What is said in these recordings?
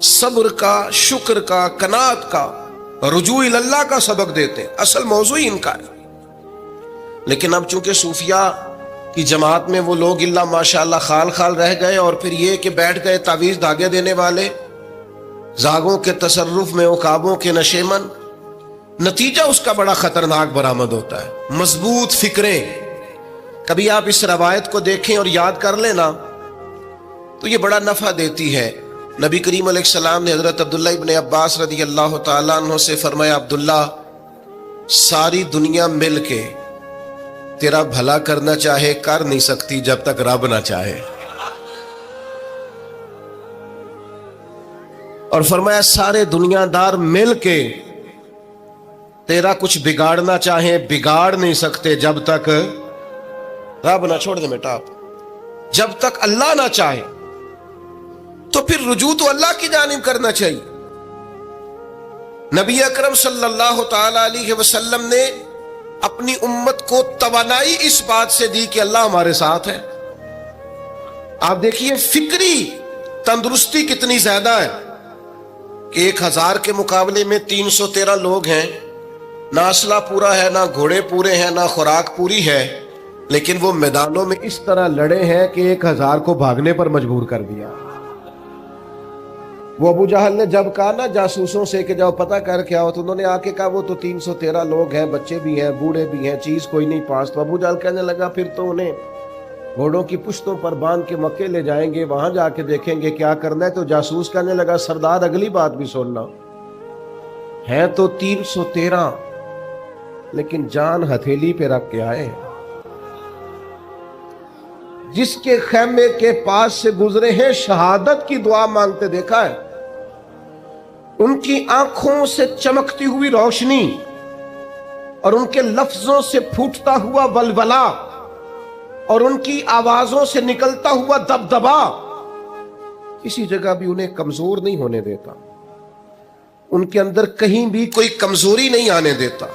صبر کا، شکر کا، قناعت کا، رجوع اللہ کا سبق دیتے ہیں. اصل موضوع ہی ان کا ہے. لیکن اب چونکہ صوفیاء کی جماعت میں وہ لوگ اللہ ماشاءاللہ خال خال رہ گئے، اور پھر یہ کہ بیٹھ گئے تعویذ دھاگے دینے والے، زاغوں کے تصرف میں، عقابوں کے نشے من. نتیجہ اس کا بڑا خطرناک برآمد ہوتا ہے. مضبوط فکریں، کبھی آپ اس روایت کو دیکھیں اور یاد کر لیں نا تو یہ بڑا نفع دیتی ہے. نبی کریم علیہ السلام نے حضرت عبداللہ ابن عباس رضی اللہ تعالیٰ عنہ سے فرمایا، عبداللہ، ساری دنیا مل کے تیرا بھلا کرنا چاہے کر نہیں سکتی جب تک رب نہ چاہے. اور فرمایا سارے دنیا دار مل کے تیرا کچھ بگاڑنا چاہیں بگاڑ نہیں سکتے جب تک رب نہ، چھوڑ دے بیٹا، آپ جب تک اللہ نہ چاہے. تو پھر رجوع تو اللہ کی جانب کرنا چاہیے. نبی اکرم صلی اللہ تعالی علیہ وسلم نے اپنی امت کو توانائی اس بات سے دی کہ اللہ ہمارے ساتھ ہے. آپ دیکھیے فکری تندرستی کتنی زیادہ ہے کہ 1000 کے مقابلے میں 313 لوگ ہیں. نہ اسلحہ پورا ہے، نہ گھوڑے پورے ہیں، نہ خوراک پوری ہے، لیکن وہ میدانوں میں اس طرح لڑے ہیں کہ 1000 کو بھاگنے پر مجبور کر دیا. وہ ابو جہل نے جب کہا نا جاسوسوں سے کہ جاؤ پتہ کر کے آؤ، تو انہوں نے آ کے کہا وہ تو 313 لوگ ہیں، بچے بھی ہیں، بوڑھے بھی ہیں، چیز کوئی نہیں پاس. تو ابو جہل کہنے لگا پھر تو انہیں گھوڑوں کی پشتوں پر باندھ کے مکے لے جائیں گے، وہاں جا کے دیکھیں گے کیا کرنا ہے. تو جاسوس کہنے لگا سردار اگلی بات بھی سننا، ہیں تو 313 لیکن جان ہتھیلی پہ رکھ کے آئے. جس کے خیمے کے پاس سے گزرے ہیں شہادت کی دعا مانگتے دیکھا ہے. ان کی آنکھوں سے چمکتی ہوئی روشنی اور ان کے لفظوں سے پھوٹتا ہوا ولولہ اور ان کی آوازوں سے نکلتا ہوا دبدبا کسی جگہ بھی انہیں کمزور نہیں ہونے دیتا. ان کے اندر کہیں بھی کوئی کمزوری نہیں آنے دیتا.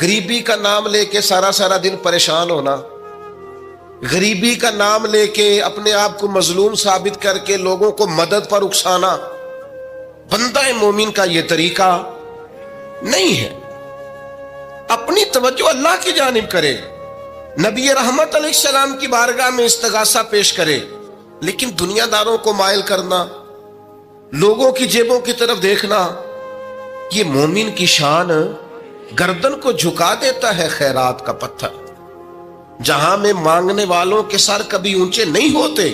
غریبی کا نام لے کے سارا دن پریشان ہونا، غریبی کا نام لے کے اپنے آپ کو مظلوم ثابت کر کے لوگوں کو مدد پر اکسانا بندہ مومن کا یہ طریقہ نہیں ہے. اپنی توجہ اللہ کی جانب کرے، نبی رحمت علیہ السلام کی بارگاہ میں استغاثہ پیش کرے. لیکن دنیا داروں کو مائل کرنا، لوگوں کی جیبوں کی طرف دیکھنا، یہ مومن کی شان گردن کو جھکا دیتا ہے. خیرات کا پتھر جہاں میں مانگنے والوں کے سر کبھی اونچے نہیں ہوتے.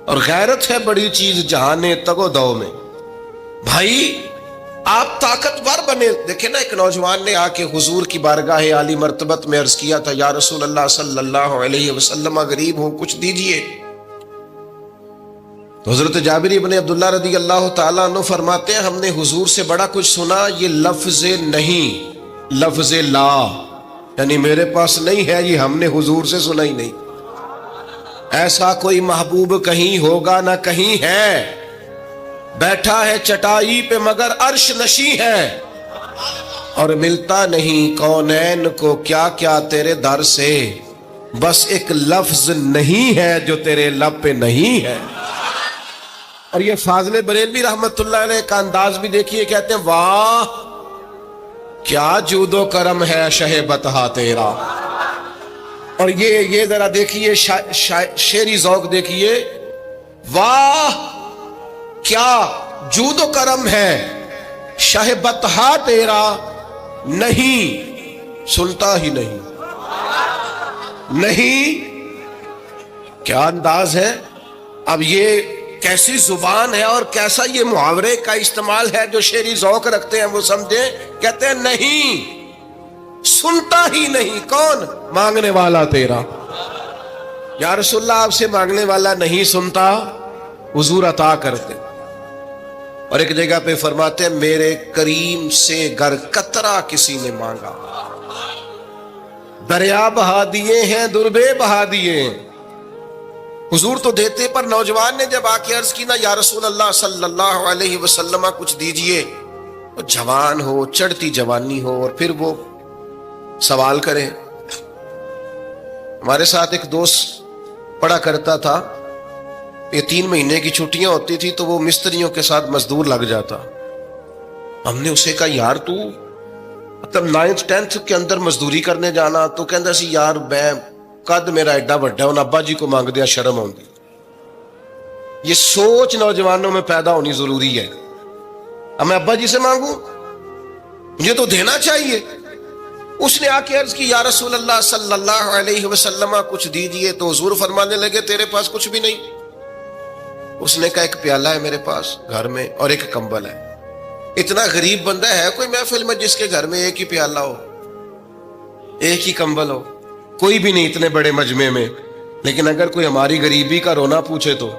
اور غیرت ہے بڑی چیز جہانے تگو دو میں. بھائی آپ طاقتور بنے. دیکھیں نا ایک نوجوان نے آ کے حضور کی بارگاہ عالی مرتبت میں عرض کیا تھا، یا رسول اللہ صلی اللہ علیہ وسلم غریب ہوں کچھ دیجئے. تو حضرت جابر ابن عبداللہ رضی اللہ تعالیٰ عنہ فرماتے ہیں ہم نے حضور سے بڑا کچھ سنا، یہ لفظ نہیں لفظ لا، یعنی میرے پاس نہیں ہے، یہ ہم نے حضور سے سنا ہی نہیں. ایسا کوئی محبوب کہیں ہوگا نہ کہیں ہے، بیٹھا ہے چٹائی پہ مگر عرش نشیں ہے، اور ملتا نہیں کونین کو کیا کیا تیرے در سے، بس ایک لفظ نہیں ہے جو تیرے لب پہ نہیں ہے. اور یہ فاضل بریلوی رحمت اللہ علیہ کا انداز بھی دیکھیے، کہتے ہیں واہ کیا جود و کرم ہے شہ بتہا تیرا. اور یہ ذرا دیکھیے شعری ذوق دیکھیے، واہ کیا جود و کرم ہے شہ بتہا تیرا، نہیں سنتا ہی نہیں. نہیں کیا انداز ہے. اب یہ کیسی زبان ہے اور کیسا یہ محاورے کا استعمال ہے. جو شعری ذوق رکھتے ہیں وہ سمجھیں، کہتے ہیں نہیں سنتا ہی نہیں. کون؟ مانگنے والا تیرا. یا رسول اللہ آپ سے مانگنے والا نہیں سنتا، حضور عطا کرتے. اور ایک جگہ پہ فرماتے ہیں میرے کریم سے گر قطرہ کسی نے مانگا، دریا بہا دیے ہیں دربے بہا دیے ہیں. حضور تو دیتے، پر نوجوان نے جب آ کے عرض کی نا یا رسول اللہ صلی اللہ علیہ وسلم کچھ دیجئے، وہ جوان ہو، چڑھتی جوانی ہو، اور پھر وہ سوال کرے. ہمارے ساتھ ایک دوست پڑھا کرتا تھا، یہ 3 مہینے کی چھٹیاں ہوتی تھی تو وہ مستریوں کے ساتھ مزدور لگ جاتا. ہم نے اسے کہا یار تو مطلب 9th 10th کے اندر مزدوری کرنے جانا, تو کہندا سی یار میں قد میرا ایڈا بڑا ہے, ان ابا جی کو مانگ دیا شرم آؤندی. یہ سوچ نوجوانوں میں پیدا ہونی ضروری ہے. اب میں ابا جی سے مانگوں, مجھے تو دینا چاہیے. اس نے آ کے عرض کی یا رسول اللہ صلی اللہ علیہ وسلم کچھ دیجئے, تو حضور فرمانے لگے تیرے پاس کچھ بھی نہیں. اس نے کہا ایک پیالہ ہے میرے پاس گھر میں اور ایک کمبل ہے. اتنا غریب بندہ ہے کوئی محفل میں جس کے گھر میں ایک ہی پیالہ ہو, ایک ہی کمبل ہو؟ کوئی بھی نہیں اتنے بڑے مجمع میں. لیکن اگر کوئی ہماری غریبی کا رونا پوچھے تو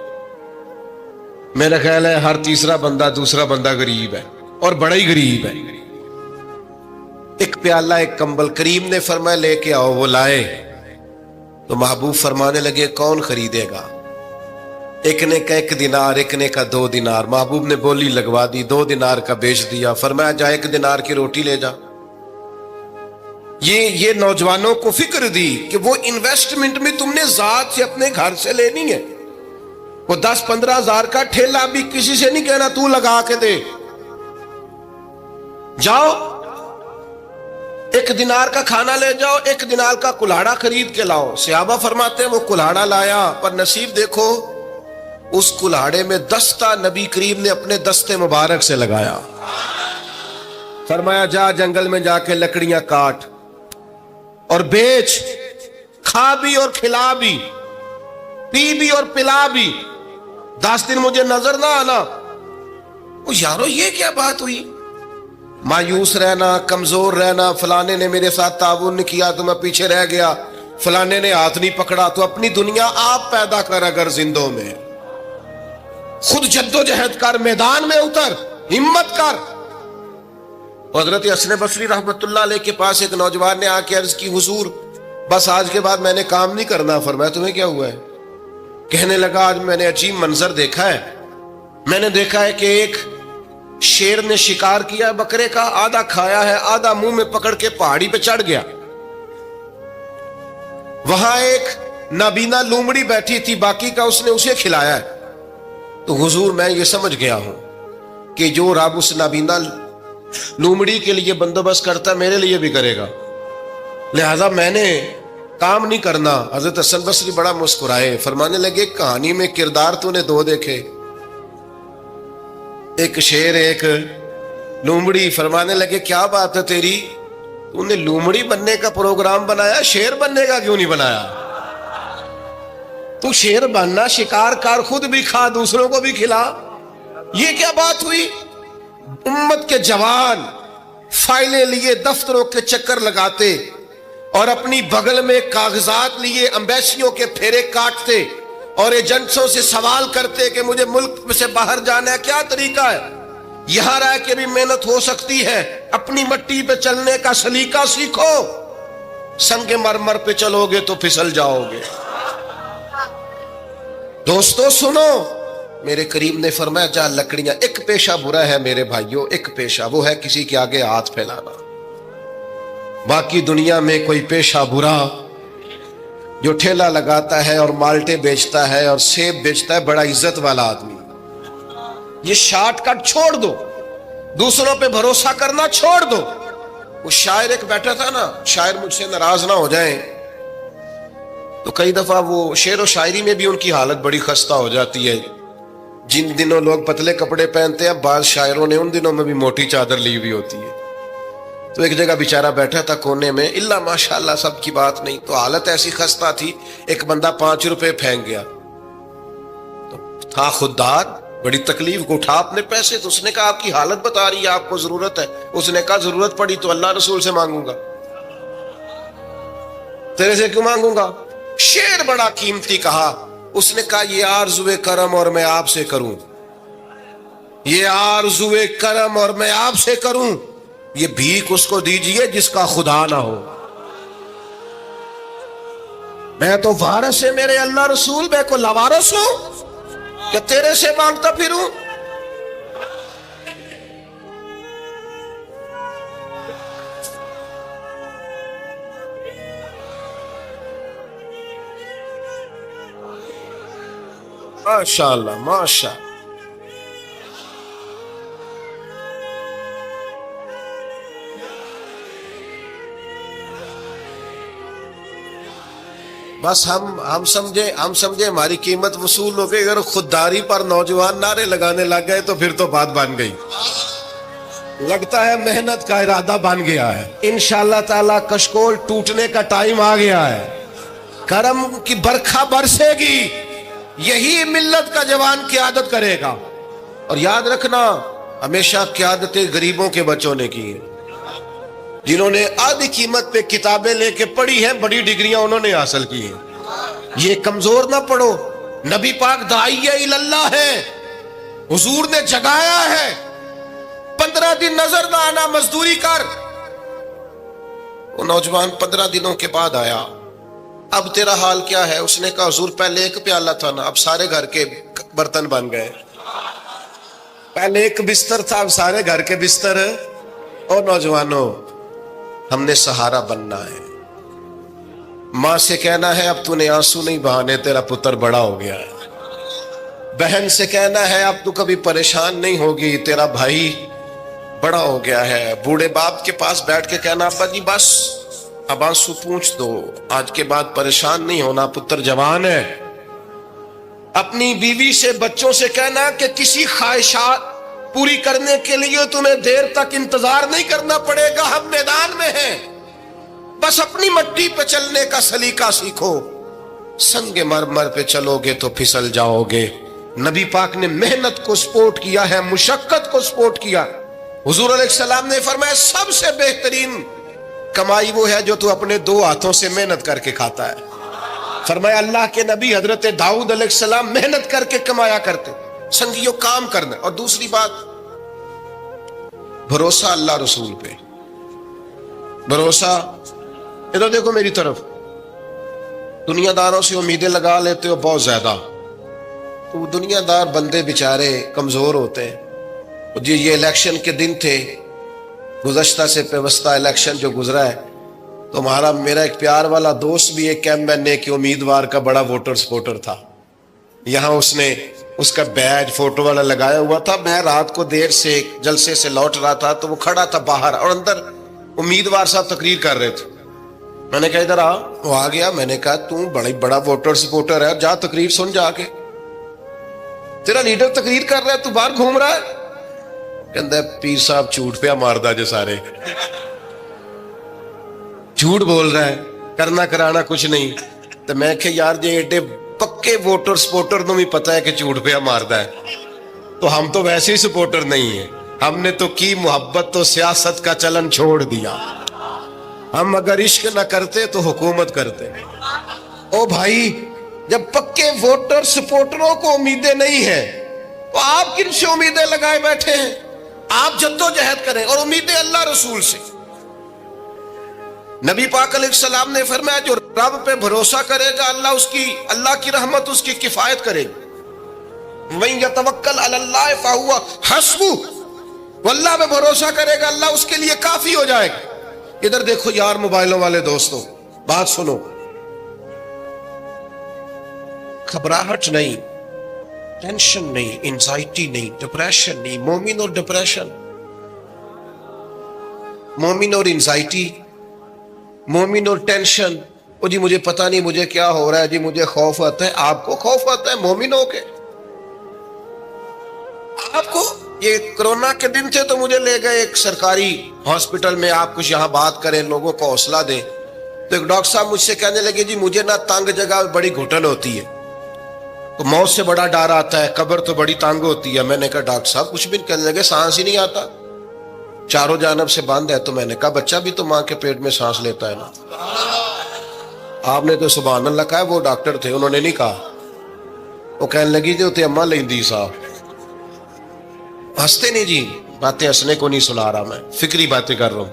میرا خیال ہے ہر تیسرا بندہ دوسرا بندہ غریب ہے, اور بڑا ہی غریب ہے. ایک پیالہ ایک کمبل. کریم نے فرمایا لے کے آؤ. وہ لائے تو محبوب فرمانے لگے کون خریدے گا؟ ایک نے کہا 1 دینار, ایک نے کہا 2 دینار. محبوب نے بولی لگوا دی, 2 دینار کا بیچ دیا. فرمایا جا 1 دینار کی روٹی لے جا. یہ نوجوانوں کو فکر دی کہ وہ انویسٹمنٹ میں تم نے ذات سے اپنے گھر سے لینی ہے. وہ 10-15 ہزار کا ٹھیلا بھی کسی سے نہیں کہنا تو لگا کے دے. جاؤ 1 دینار کا کھانا لے جاؤ, 1 دینار کا کلاڑا خرید کے لاؤ. صحابہ فرماتے ہیں وہ کلاڑا لایا, پر نصیب دیکھو اس کلاڑے میں دستہ نبی کریم نے اپنے دستے مبارک سے لگایا. فرمایا جا جنگل میں جا کے لکڑیاں کاٹ اور بیچ, کھا بھی اور کھلا بھی, پی بھی اور پلا بھی, 10 دن مجھے نظر نہ آنا. وہ یارو یہ کیا بات ہوئی؟ مایوس رہنا, کمزور رہنا, فلانے نے میرے ساتھ تعاون نہیں کیا تو میں پیچھے رہ گیا, فلانے نے ہاتھ نہیں پکڑا. تو اپنی دنیا آپ پیدا کر, اگر زندوں میں خود جد و جہد کر, میدان میں اتر, ہمت کر. حضرت حسن بصری رحمت اللہ علیہ کے پاس ایک نوجوان نے آ کے عرض کی حضور بس آج کے بعد میں نے کام نہیں کرنا. فرمایا تمہیں کیا ہوا ہے؟ کہنے لگا آج میں نے عجیب منظر دیکھا ہے. میں نے دیکھا ہے کہ ایک شیر نے شکار کیا بکرے کا, آدھا کھایا ہے, آدھا منہ میں پکڑ کے پہاڑی پہ چڑھ گیا. وہاں ایک نابینا لومڑی بیٹھی تھی, باقی کا اس نے اسے کھلایا ہے. تو حضور میں یہ سمجھ گیا ہوں کہ جو رب اس نابینا لومڑی کے لیے بندوبست کرتا میرے لیے بھی کرے گا, لہذا میں نے کام نہیں کرنا. حضرت حسن بصری بڑا مسکرائے, فرمانے لگے کہانی میں کردار تو نے 2 دیکھے, ایک شیر ایک لومڑی. فرمانے لگے کیا بات ہے تیری, تو نے لومڑی بننے کا پروگرام بنایا, شیر بننے کا کیوں نہیں بنایا؟ تو شیر بننا, شکار کر, خود بھی کھا دوسروں کو بھی کھلا. یہ کیا بات ہوئی؟ امت کے جوان فائلیں لیے دفتروں کے چکر لگاتے اور اپنی بغل میں کاغذات لیے امبیسیوں کے پھیرے کاٹتے اور ایجنٹوں سے سوال کرتے کہ مجھے ملک سے باہر جانا ہے, کیا طریقہ ہے؟ یہاں رہ کے بھی محنت ہو سکتی ہے, اپنی مٹی پہ چلنے کا سلیقہ سیکھو. سنگ مرمر پہ چلو گے تو پھسل جاؤ گے. دوستو سنو, میرے کریم نے فرمایا جا لکڑیاں. ایک پیشہ برا ہے میرے بھائیوں, ایک پیشہ, وہ ہے کسی کے آگے ہاتھ پھیلانا. باقی دنیا میں کوئی پیشہ برا جو ٹھیلا لگاتا ہے اور مالٹے بیچتا ہے اور سیب بیچتا ہے, بڑا عزت والا آدمی. یہ شارٹ کٹ چھوڑ دو, دوسروں پہ بھروسہ کرنا چھوڑ دو. وہ شاعر ایک بیٹھا تھا نا, شاعر مجھ سے ناراض نہ ہو جائیں, تو کئی دفعہ وہ شعر و شاعری میں بھی ان کی حالت بڑی خستہ ہو جاتی ہے. جن دنوں لوگ پتلے کپڑے پہنتے ہیں, بعض شاعروں نے ان دنوں میں بھی موٹی چادر لی ہوئی ہوتی ہے. تو ایک جگہ بیچارہ بیٹھا تھا کونے میں, اللہ ماشاءاللہ سب کی بات نہیں, تو حالت ایسی خستہ تھی. ایک بندہ 5 روپے پھینک گیا, تو تھا خوددار, بڑی تکلیف کو اٹھا اپنے پیسے. تو اس نے کہا آپ کی حالت بتا رہی ہے, آپ کو ضرورت ہے. اس نے کہا ضرورت پڑی تو اللہ رسول سے مانگوں گا, تیرے سے کیوں مانگوں گا؟ شعر بڑا قیمتی کہا. اس نے کہا یہ آرزوئے کرم اور میں آپ سے کروں, یہ آرزوئے کرم اور میں آپ سے کروں, یہ بھیک اس کو دیجئے جس کا خدا نہ ہو. میں تو وارث ہے میرے اللہ رسول, میں کو لاوارث ہوں کہ تیرے سے مانگتا پھروں. ماشاءاللہ ماشاء بس ہم سمجھے ہماری قیمت وصول ہو گئی. اگر خودداری پر نوجوان نعرے لگانے لگ گئے تو پھر تو بات بن گئی. لگتا ہے محنت کا ارادہ بن گیا ہے. انشاءاللہ تعالی کشکول ٹوٹنے کا ٹائم آ گیا ہے. کرم کی برکھا برسے گی. یہی ملت کا جوان قیادت کرے گا. اور یاد رکھنا ہمیشہ قیادتیں غریبوں کے بچوں نے کی ہیں. جنہوں نے آدھی قیمت پہ کتابیں لے کے پڑھی ہیں, بڑی ڈگریاں انہوں نے حاصل کی ہیں. یہ کمزور نہ پڑھو. نبی پاک داعیہ اللہ ہے, حضور نے جگایا ہے. 15 دن نظر نہ آنا, مزدوری کر. وہ نوجوان 15 دنوں کے بعد آیا. اب تیرا حال کیا ہے؟ اس نے کہا حضور پہلے ایک پیالہ تھا نا, اب سارے گھر کے برتن بن گئے. پہلے ایک بستر تھا, اب سارے گھر کے بستر. اور نوجوانوں, ہم نے سہارا بننا ہے. ماں سے کہنا ہے اب تو نے آنسو نہیں بہانے, تیرا پتر بڑا ہو گیا ہے. بہن سے کہنا ہے اب تو کبھی پریشان نہیں ہوگی, تیرا بھائی بڑا ہو گیا ہے. بوڑھے باپ کے پاس بیٹھ کے کہنا ابا جی بس اب آنسو پوچھ دو, آج کے بعد پریشان نہیں ہونا, پتر جوان ہے. اپنی بیوی سے بچوں سے کہنا کہ کسی خواہشات پوری کرنے کے لیے تمہیں دیر تک انتظار نہیں کرنا پڑے گا, ہم میدان میں ہیں. بس اپنی مٹی پہ چلنے کا سلیقہ سیکھو. سنگ مرمر پہ چلو گے تو پھسل جاؤ گے. نبی پاک نے محنت کو سپورٹ کیا ہے, مشقت کو سپورٹ کیا. حضور علیہ السلام نے فرمایا سب سے بہترین کمائی وہ ہے جو تو اپنے 2 ہاتھوں سے محنت کر کے کھاتا ہے. فرمایا اللہ کے نبی حضرت داؤد علیہ السلام محنت کر کے کمایا کرتے. سنگیوں کام کرنا. اور دوسری بات بھروسہ اللہ رسول پہ. بھروسہ, ادھر دیکھو میری طرف. دنیا داروں سے امیدیں لگا لیتے ہو بہت زیادہ, تو دنیا دار بندے بیچارے کمزور ہوتے ہیں. جی یہ الیکشن کے دن تھے, گزشتہ سے پیوستہ الیکشن جو گزرا ہے, تو میرا ایک پیار والا دوست بھی ایک ایم کے امیدوار کا بڑا ووٹر سپورٹر تھا. یہاں اس نے اس کا بیج فوٹو والا لگایا ہوا تھا. میں رات کو دیر سے جلسے سے لوٹ رہا تھا تو وہ کھڑا تھا باہر, اور اندر امیدوار صاحب تقریر کر رہے تھے. میں نے کہا ادھر آ. وہ آ گیا. میں نے کہا تو بڑا ووٹر سپورٹر ہے, جا تقریر سن جا کے. تیرا لیڈر تقریر کر رہا ہے, تو باہر گھوم رہا ہے. کہندا ہے پیر صاحب جھوٹ پہ ماردا جے سارے, جھوٹ بول رہا ہے, کرنا کرانا کچھ نہیں. تو میں کہ یار جی ایڈے پکے ووٹر سپورٹر نو بھی پتا ہے کہ جھوٹ پہ ماردا ہے, تو ہم تو ویسے ہی سپورٹر نہیں ہیں. ہم نے تو کی محبت تو سیاست کا چلن چھوڑ دیا. ہم اگر عشق نہ کرتے تو حکومت کرتے. او بھائی, جب پکے ووٹر سپورٹروں کو امیدیں نہیں ہیں تو آپ کن سے امیدیں لگائے بیٹھے ہیں؟ آپ جدوجہد کریں, اور امیدیں اللہ رسول سے. نبی پاک علیہ السلام نے فرمایا جو رب پہ بھروسہ کرے گا اللہ کی رحمت اس کی کفایت کرے گی. وَإِن يَتَوَكَّلْ عَلَى اللَّهِ فَهُوَ حَسْبُهُ, وہ اللہ پہ بھروسہ کرے گا اللہ اس کے لیے کافی ہو جائے گا. ادھر دیکھو یار موبائلوں والے دوستوں, بات سنو. گھبراہٹ نہیں, ٹینشن نہیں, انزائٹی نہیں, ڈپریشن نہیں. مومن اور ڈپریشن, مومن اور انزائٹی, مومن اور ٹینشن. او جی مجھے پتہ نہیں مجھے کیا ہو رہا ہے, جی مجھے خوف آتا ہے. آپ کو خوف آتا ہے مومن ہو کے؟ آپ کو یہ کرونا کے دن تھے تو مجھے لے گئے ایک سرکاری ہاسپٹل میں, آپ کچھ یہاں بات کریں, لوگوں کو حوصلہ دیں. تو ایک ڈاکٹر صاحب مجھ سے کہنے لگے جی مجھے نہ تنگ جگہ بڑی گھٹن ہوتی ہے, تو موت سے بڑا ڈر آتا ہے, قبر تو بڑی تنگ ہوتی ہے. میں نے کہا ڈاکٹر صاحب کچھ بھی. کہنے لگے سانس ہی نہیں آتا, چاروں جانب سے بند ہے. تو میں نے کہا بچہ بھی تو ماں کے پیٹ میں سانس لیتا ہے نا. آپ نے تو سبحان اللہ کہا. وہ ڈاکٹر تھے, انہوں نے نہیں کہا. وہ کہنے لگی جو تے اماں لیندی صاحب. ہنستے نہیں جی, باتیں ہنسنے کو نہیں سنا رہا, میں فکری باتیں کر رہا ہوں.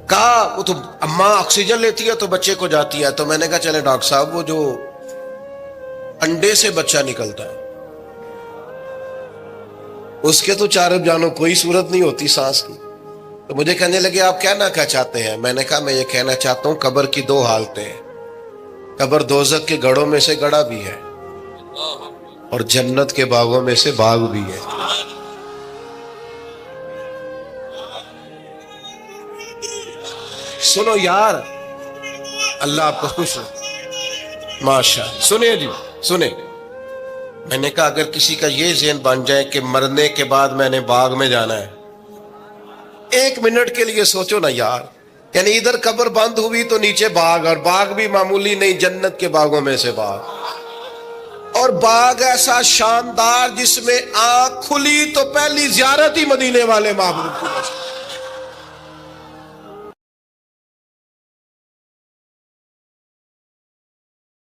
کہا وہ تو اماں آکسیجن لیتی ہے تو بچے کو جاتی ہے. تو میں نے کہا چلے ڈاکٹر صاحب وہ جو انڈے سے بچہ نکلتا ہے اس کے تو چاروں جانوں کوئی صورت نہیں ہوتی سانس کی. تو مجھے کہنے لگے آپ کہنا کیا چاہتے ہیں؟ میں نے کہا میں یہ کہنا چاہتا ہوں قبر کی 2 حالتیں ہیں. قبر دوزخ کے گڑھوں میں سے گڑھا بھی ہے, اور جنت کے باغوں میں سے باغ بھی ہے. سنو یار، اللہ آپ کو خوش ہو. ماشاء اللہ. سنیں جی سنیں، میں نے کہا اگر کسی کا یہ ذہن بن جائے کہ مرنے کے بعد میں نے باغ میں جانا ہے، 1 منٹ کے لیے سوچو نا یار. یعنی ادھر قبر بند ہوئی تو نیچے باغ، اور باغ بھی معمولی نہیں، جنت کے باغوں میں سے باغ. اور باغ ایسا شاندار جس میں آنکھ کھلی تو پہلی زیارت ہی مدینے والے معبود کی.